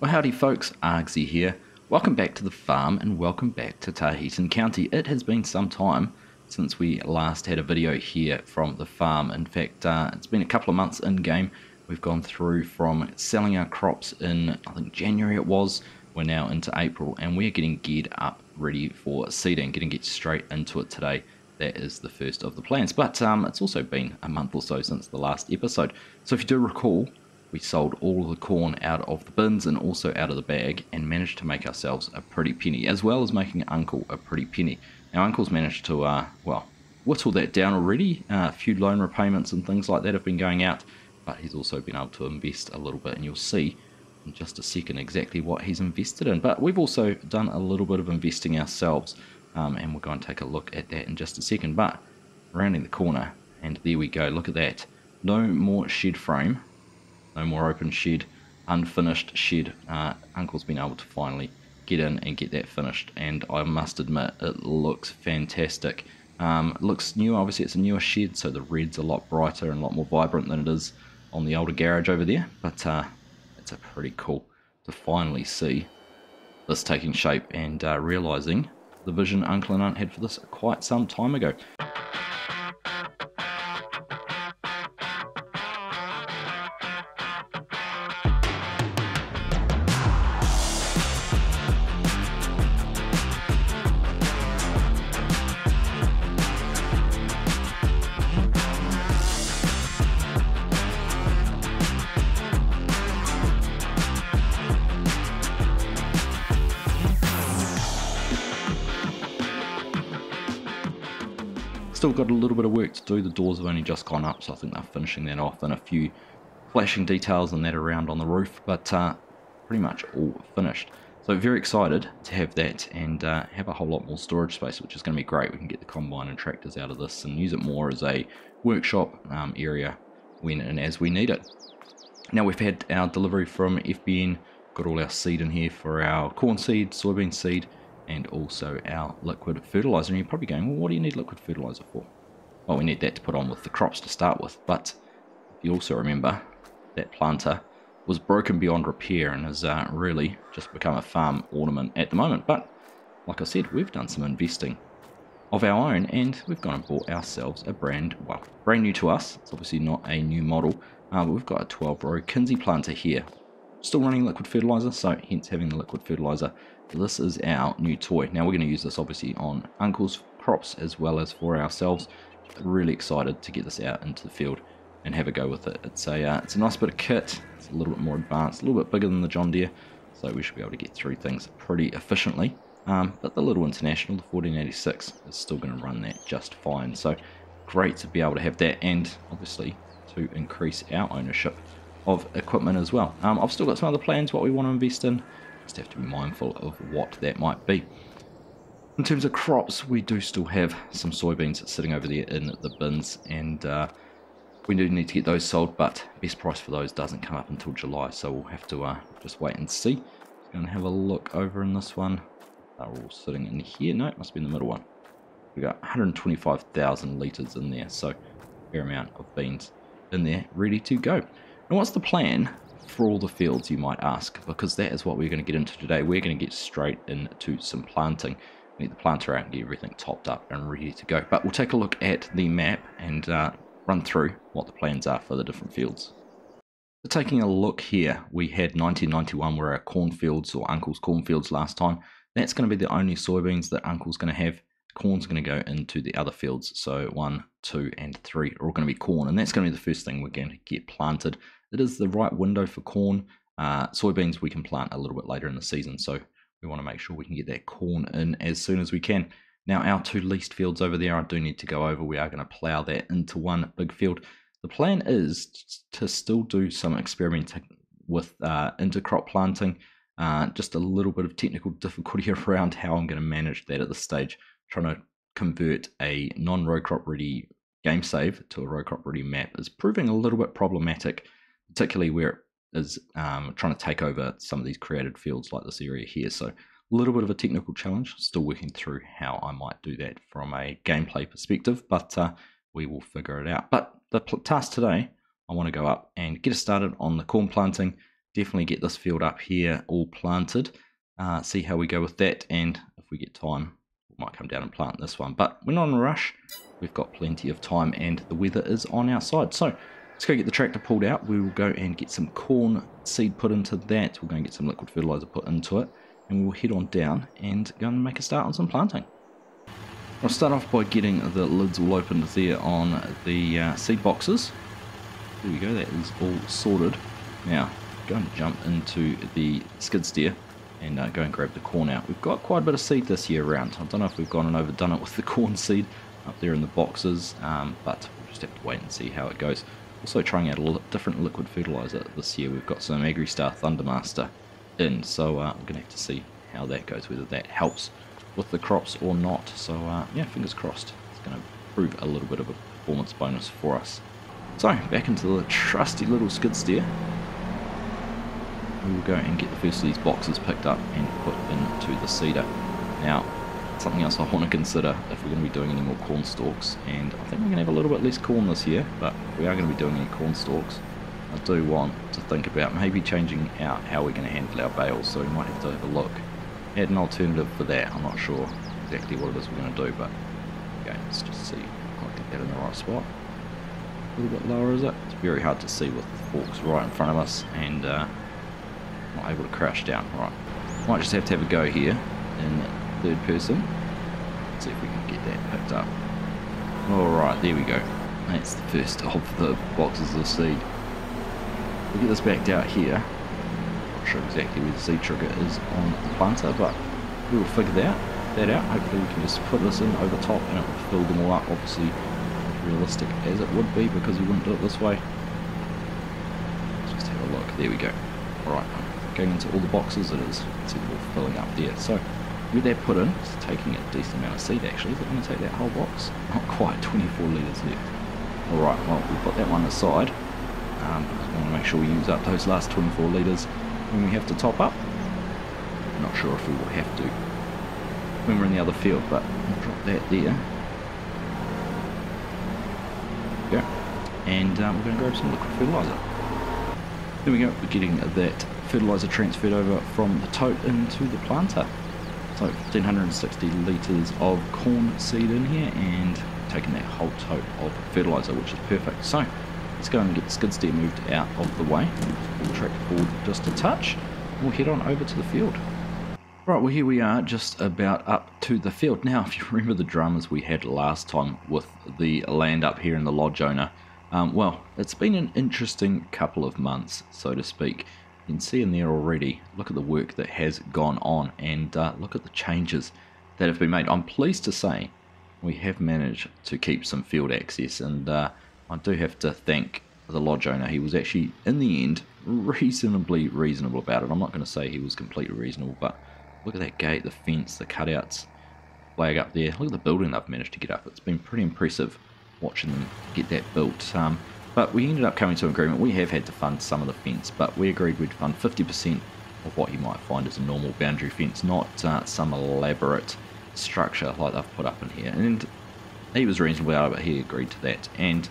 Well, howdy folks, Argsy here. Welcome back to the farm and welcome back to Taheton County. It has been some time since we last had a video here from the farm. In fact, it's been a couple of months in game. We've gone through from selling our crops in, I think January it was. We're now into April and we're getting geared up ready for seeding, getting straight into it today. That is the first of the plans, but it's also been a month or so since the last episode. So if you do recall, we sold all the corn out of the bins and also out of the bag and managed to make ourselves a pretty penny, as well as making Uncle a pretty penny. Now Uncle's managed to, whittle that down already. A few loan repayments and things like that have been going out, but he's also been able to invest a little bit, and you'll see in just a second exactly what he's invested in. But we've also done a little bit of investing ourselves, and we're going to take a look at that in just a second. But rounding the corner, and there we go, look at that. No more shed frame. No more open shed, unfinished shed. Uncle's been able to finally get in and get that finished, and I must admit it looks fantastic. It looks new, obviously it's a newer shed, so the red's a lot brighter and a lot more vibrant than it is on the older garage over there, but it's a pretty cool to finally see this taking shape and realising the vision Uncle and Aunt had for this quite some time ago. Still got a little bit of work to do. The doors have only just gone up, so I think they're finishing that off, and a few flashing details and that around on the roof, but pretty much all finished. So very excited to have that and have a whole lot more storage space, which is going to be great. We can get the combine and tractors out of this and use it more as a workshop area when and as we need it. Now we've had our delivery from FBN, got all our seed in here for our corn seed, soybean seed, and also our liquid fertilizer. And you're probably going, well, what do you need liquid fertilizer for? Well, we need that to put on with the crops to start with, but if you also remember, that planter was broken beyond repair and has really just become a farm ornament at the moment. But like I said, we've done some investing of our own, and we've gone and bought ourselves a brand new to us. It's obviously not a new model, but we've got a 12-row Kinsey planter here. Still running liquid fertilizer, so hence having the liquid fertilizer. This is our new toy. Now we're going to use this obviously on Uncle's crops as well as for ourselves. Really excited to get this out into the field and have a go with it. It's a nice bit of kit. It's a little bit more advanced, a little bit bigger than the John Deere, so we should be able to get through things pretty efficiently. But the little International, the 1486, is still going to run that just fine. So great to be able to have that, and obviously to increase our ownership of equipment as well. I've still got some other plans what we want to invest in. Just have to be mindful of what that might be. In terms of crops, we do still have some soybeans sitting over there in the bins, and we do need to get those sold, but best price for those doesn't come up until July, so we'll have to just wait and see. Going to have a look over in this one. They're all sitting in here. No, it must be in the middle one. We've got 125,000 litres in there, so a fair amount of beans in there ready to go. And what's the plan for all the fields, you might ask, because that is what we're going to get into today. We're going to get straight into some planting. We need the planter out and get everything topped up and ready to go. But we'll take a look at the map and run through what the plans are for the different fields. So taking a look here, we had 1991 were our cornfields, or Uncle's cornfields last time. That's going to be the only soybeans that Uncle's going to have. Corn's going to go into the other fields, so 1, 2 and 3 are all going to be corn, and that's going to be the first thing we're going to get planted. It is the right window for corn. Soybeans we can plant a little bit later in the season, so we want to make sure we can get that corn in as soon as we can. Now our two leased fields over there, I do need to go over. We are going to plough that into one big field. The plan is to still do some experimenting with intercrop planting. Just a little bit of technical difficulty around how I'm going to manage that at this stage. Trying to convert a non-row crop ready game save to a row crop ready map is proving a little bit problematic, particularly where it is trying to take over some of these created fields like this area here. So a little bit of a technical challenge, still working through how I might do that from a gameplay perspective, but we will figure it out. But the task today, I want to go up and get us started on the corn planting, definitely get this field up here all planted. See how we go with that, and if we get time, we might come down and plant this one. But we're not in a rush. We've got plenty of time, and the weather is on our side. So let's go get the tractor pulled out. We will go and get some corn seed put into that. We're going to get some liquid fertilizer put into it, and we'll head on down and go and make a start on some planting. I'll start off by getting the lids all opened there on the seed boxes. There we go, that is all sorted. Now, go and jump into the skid steer and go and grab the corn out. We've got quite a bit of seed this year around. I don't know if we've gone and overdone it with the corn seed up there in the boxes, but we'll just have to wait and see how it goes. Also trying out a different liquid fertilizer this year. We've got some Agristar Thundermaster in, so we're going to have to see how that goes, whether that helps with the crops or not. So yeah, fingers crossed. It's going to prove a little bit of a performance bonus for us. So back into the trusty little skid steer. We will go and get the first of these boxes picked up and put into the seeder. Now, something else I want to consider if we're going to be doing any more corn stalks, and I think we're going to have a little bit less corn this year, but if we are going to be doing any corn stalks, I do want to think about maybe changing out how we're going to handle our bales, so we might have to have a look at an alternative for that. I'm not sure exactly what it is we're going to do, but okay, let's just see if I get that in the right spot. A little bit lower, is it? It's very hard to see with the forks right in front of us, and not able to crouch down. Right, might just have to have a go here in third person. Let's see if we can get that picked up. Alright, there we go. That's the first of the boxes of seed. We'll get this backed out here. Not sure exactly where the seed trigger is on the planter, but we will figure that out. Hopefully we can just put this in over top and it will fill them all up. Obviously, as realistic as it would be, because we wouldn't do it this way. Let's just have a look. There we go. Alright, going into all the boxes, it is. See them all filling up there. So with that put in, it's taking a decent amount of seed actually. Is it going to take that whole box? Not quite, 24 litres left. Alright, well, we'll put that one aside. I want to make sure we use up those last 24 litres when we have to top up. I'm not sure if we will have to when we're in the other field, but we'll drop that there. There we go. And we're going to grab some liquid fertiliser. There we go, we're getting that fertiliser transferred over from the tote into the planter. So 1560 litres of corn seed in here and taking that whole tote of fertiliser, which is perfect. So let's go and get the skid steer moved out of the way. We'll track forward just a touch. We'll head on over to the field. Right, well here we are just about up to the field. Now if you remember the dramas we had last time with the land up here in the lodge owner, well, it's been an interesting couple of months, so to speak. You can see in there already, look at the work that has gone on, and look at the changes that have been made. I'm pleased to say we have managed to keep some field access, and I do have to thank the lodge owner. He was actually, in the end, reasonably reasonable about it. I'm not going to say he was completely reasonable, but look at that gate, the fence, the cutouts, flag up there. Look at the building they've managed to get up. It's been pretty impressive watching them get that built. But we ended up coming to an agreement. We have had to fund some of the fence, but we agreed we'd fund 50% of what you might find as a normal boundary fence, not some elaborate structure like they've put up in here. And he was reasonable about it, but he agreed to that, and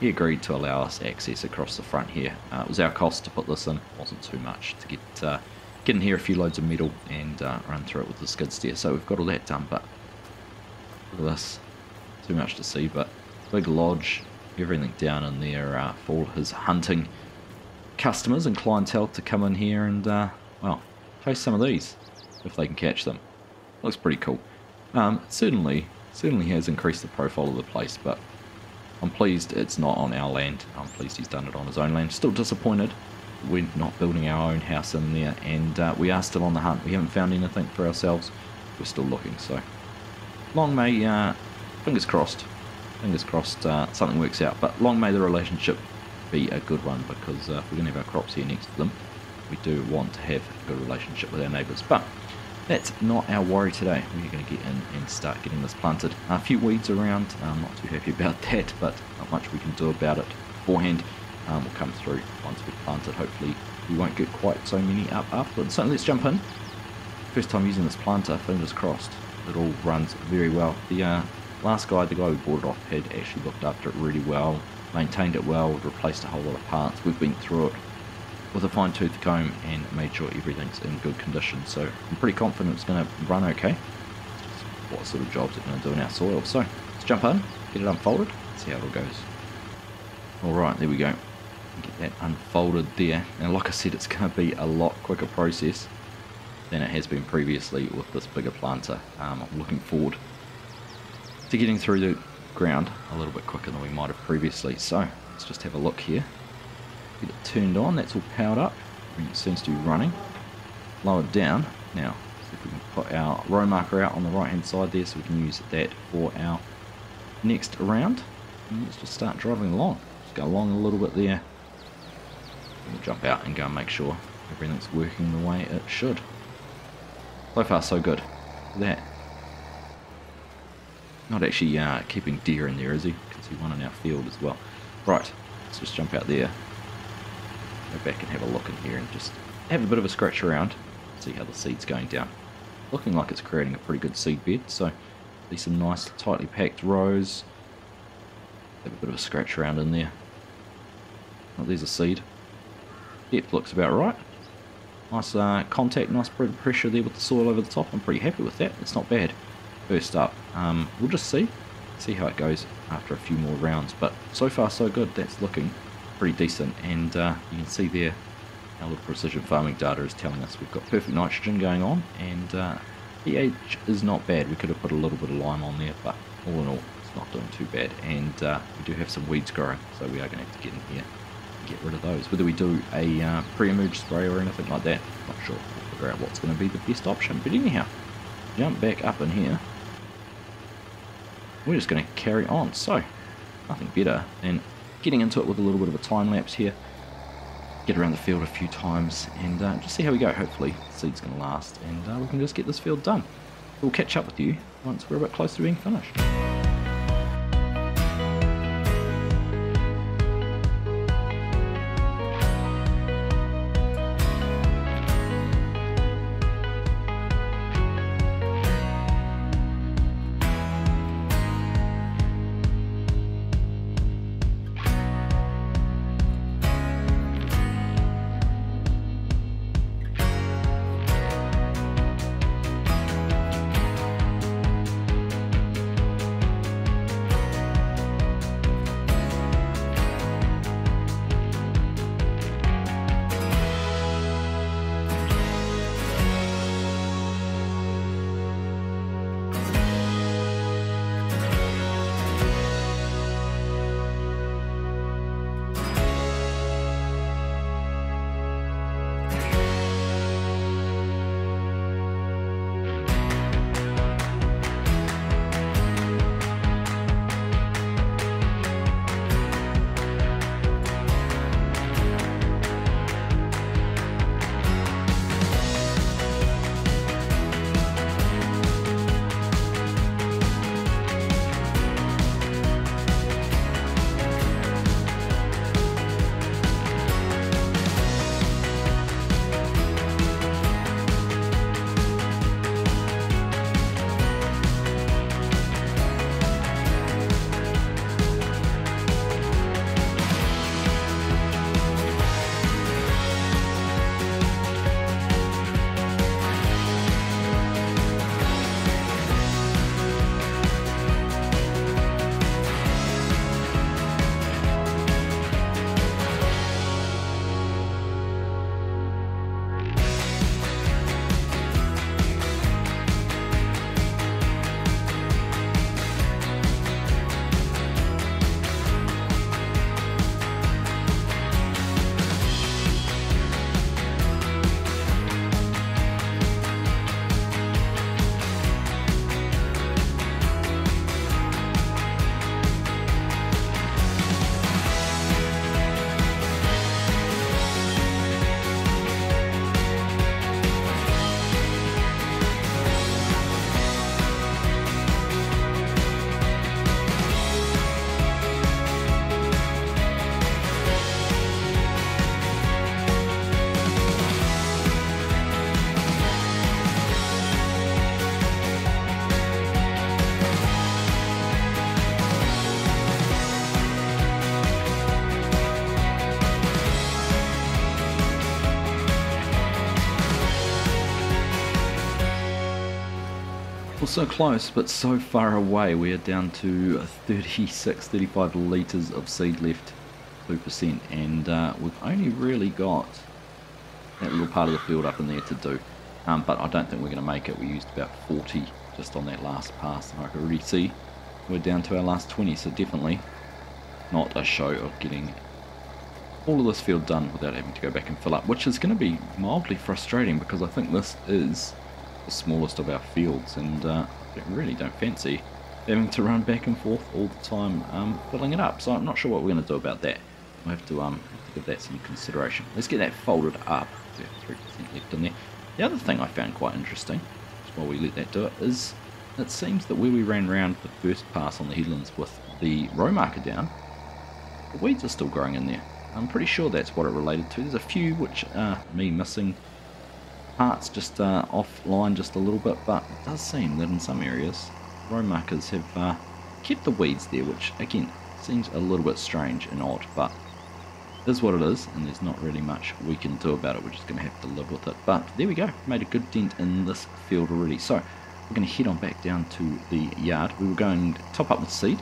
he agreed to allow us access across the front here. It was our cost to put this in. It wasn't too much to get in here, a few loads of metal and run through it with the skid steer. So we've got all that done, but look at this. Too much to see, but big lodge, everything down in there for his hunting customers and clientele to come in here and, well, taste some of these if they can catch them. Looks pretty cool. Certainly has increased the profile of the place, but I'm pleased it's not on our land. I'm pleased he's done it on his own land. Still disappointed we're not building our own house in there, and we are still on the hunt. We haven't found anything for ourselves. We're still looking, so long may, fingers crossed, something works out. But long may the relationship be a good one, because if we're going to have our crops here next to them, we do want to have a good relationship with our neighbours. But that's not our worry today. We're going to get in and start getting this planted. A few weeds around, I'm not too happy about that, but not much we can do about it beforehand. We'll come through once we've planted. Hopefully we won't get quite so many up afterwards. So let's jump in. First time using this planter, fingers crossed. It all runs very well. The last guy, the guy who bought it off, had actually looked after it really well, maintained it well, replaced a whole lot of parts. We've been through it with a fine-tooth comb and made sure everything's in good condition. So I'm pretty confident it's going to run okay. It's just what sort of jobs it's going to do in our soil. So let's jump in, get it unfolded, see how it all goes. Alright, there we go. Get that unfolded there. And like I said, it's going to be a lot quicker process than it has been previously with this bigger planter. I'm looking forward to getting through the ground a little bit quicker than we might have previously. So let's just have a look here. Get it turned on, that's all powered up. It seems to be running. Lowered down. Now, see if we can put our row marker out on the right hand side there so we can use that for our next round. And let's just start driving along. Just go along a little bit there. We'll jump out and go and make sure everything's working the way it should. So far so good. Look at that. Not actually keeping deer in there, is he? You can see one in our field as well. Right, let's just jump out there. Go back and have a look in here and just have a bit of a scratch around. See how the seed's going down. Looking like it's creating a pretty good seed bed. So, see some nice tightly packed rows. Have a bit of a scratch around in there. Oh, there's a seed. Depth looks about right. Nice contact, nice pressure there with the soil over the top. I'm pretty happy with that. It's not bad. First up, we'll just see how it goes after a few more rounds. But so far so good. That's looking pretty decent. And you can see there, our little precision farming data is telling us we've got perfect nitrogen going on, and pH is not bad. We could have put a little bit of lime on there, but all in all, it's not doing too bad. And we do have some weeds growing, so we are going to have to get in here and get rid of those. Whether we do a pre-emerge spray or anything like that, not sure. We'll figure out what's going to be the best option. But anyhow, jump back up in here. We're just going to carry on. So, nothing better than getting into it with a little bit of a time lapse here. Get around the field a few times and just see how we go. Hopefully the seed's going to last and we can just get this field done. We'll catch up with you once we're a bit closer to being finished. Well, so close, but so far away. We are down to 36, 35 litres of seed left, 2%, and we've only really got that little part of the field up in there to do. But I don't think we're going to make it. We used about 40 just on that last pass, and I can already see we're down to our last 20, so definitely not a show of getting all of this field done without having to go back and fill up, which is going to be mildly frustrating because I think this is the smallest of our fields, and I really don't fancy having to run back and forth all the time filling it up, so I'm not sure what we're going to do about that. We'll have to give that some consideration. Let's get that folded up. We have 3% left in there. The other thing I found quite interesting, just while we let that do it, is it seems that where we ran around the first pass on the headlands with the row marker down, the weeds are still growing in there. I'm pretty sure that's what it related to. There's a few which are me missing parts just offline just a little bit, but it does seem that in some areas row markers have kept the weeds there, which again seems a little bit strange and odd, but it is what it is, and there's not really much we can do about it. We're just going to have to live with it. But there we go, made a good dent in this field already. So we're going to head on back down to the yard. We were going to top up with seed,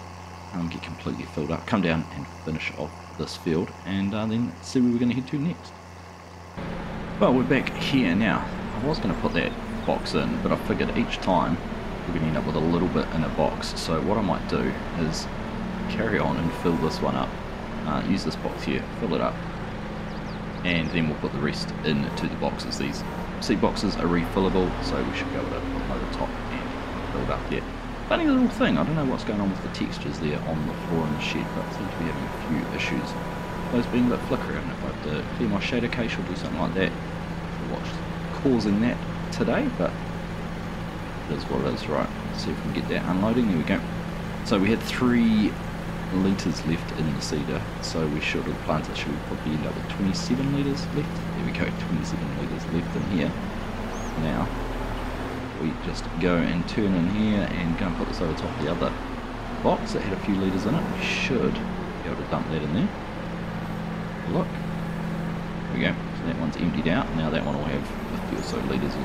get completely filled up, come down and finish off this field, and then see where we're going to head to next. Well, we're back here now. I was going to put that box in, but I figured each time we're going to end up with a little bit in a box. So what I might do is carry on and fill this one up. Use this box here, fill it up, and then we'll put the rest into the boxes. These seed boxes are refillable, so we should be able to put over the top and fill it up there. Funny little thing, I don't know what's going on with the textures there on the floor in the shed, but I seem to be having a few issues. Those being a bit flickery. I don't know if I have to clear my shader cache or do something like that. What's causing that today, but it is what it is. Right, let's see if we can get that unloading. There we go. So we had 3 litres left in the seeder, so we should have planted, should we probably end up with 27 litres left. There we go, 27 litres left in here. Now we just go and turn in here and go and put this over top of the other box that had a few litres in it. We should be able to dump that in there. Look, there we go, so that one's emptied out. Now that one will have a few or so litres or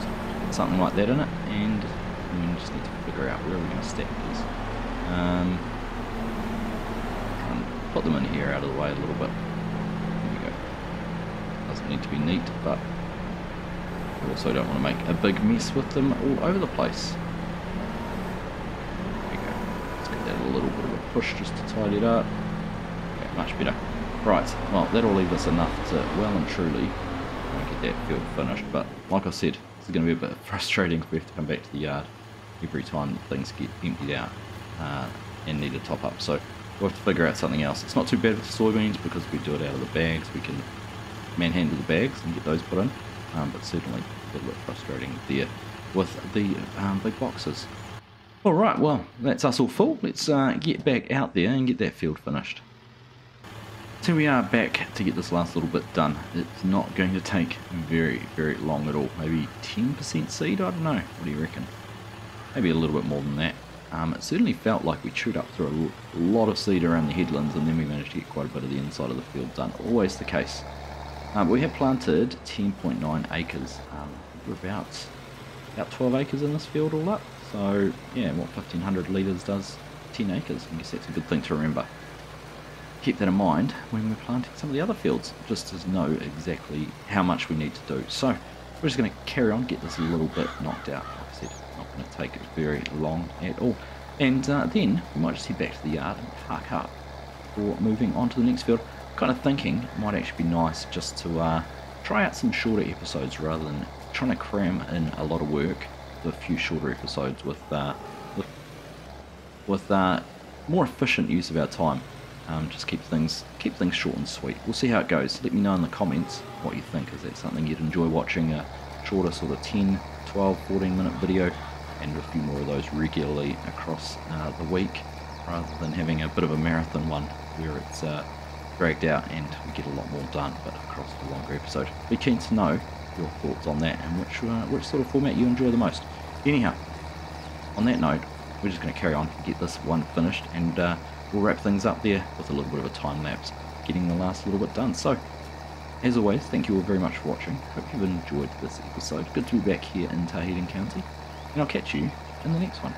something like that in it, and we just need to figure out where we're going to stack these. Put them in here out of the way a little bit. There we go. Doesn't need to be neat, but we also don't want to make a big mess with them all over the place. There we go. Let's give that a little bit of a push just to tidy it up. Okay, much better. Right, well, that'll leave us enough to well and truly get that field finished, but like I said, this is going to be a bit frustrating if we have to come back to the yard every time things get emptied out and need a top up. So we'll have to figure out something else. It's not too bad with the soybeans because we do it out of the bags. We can manhandle the bags and get those put in, but certainly a little bit frustrating there with the big boxes. Alright, well, that's us all full. Let's get back out there and get that field finished. So we are back to get this last little bit done. It's not going to take very, very long at all. Maybe 10% seed, I don't know. What do you reckon? Maybe a little bit more than that. It certainly felt like we chewed up through a lot of seed around the headlands, and then we managed to get quite a bit of the inside of the field done. Always the case. We have planted 10.9 acres. We're about 12 acres in this field all up. So yeah, what 1500 litres does 10 acres. I guess that's a good thing to remember. Keep that in mind when we're planting some of the other fields, just to know exactly how much we need to do. So we're just going to carry on, get this a little bit knocked out. Like I said, not going to take very long at all. And then we might just head back to the yard and park up for moving on to the next field. Kind of thinking it might actually be nice just to try out some shorter episodes rather than trying to cram in a lot of work with a few shorter episodes with more efficient use of our time. Just keep things short and sweet. We'll see how it goes. Let me know in the comments what you think. Is that something you'd enjoy watching, a shorter sort of 10, 12, 14 minute video, and a few more of those regularly across the week, rather than having a bit of a marathon one where it's dragged out and we get a lot more done but across a longer episode. Be keen to know your thoughts on that and which sort of format you enjoy the most. Anyhow, on that note, we're just going to carry on and get this one finished, and we'll wrap things up there with a little bit of a time lapse, getting the last little bit done. So, as always, thank you all very much for watching. Hope you've enjoyed this episode. Good to be back here in Taheton County, and I'll catch you in the next one.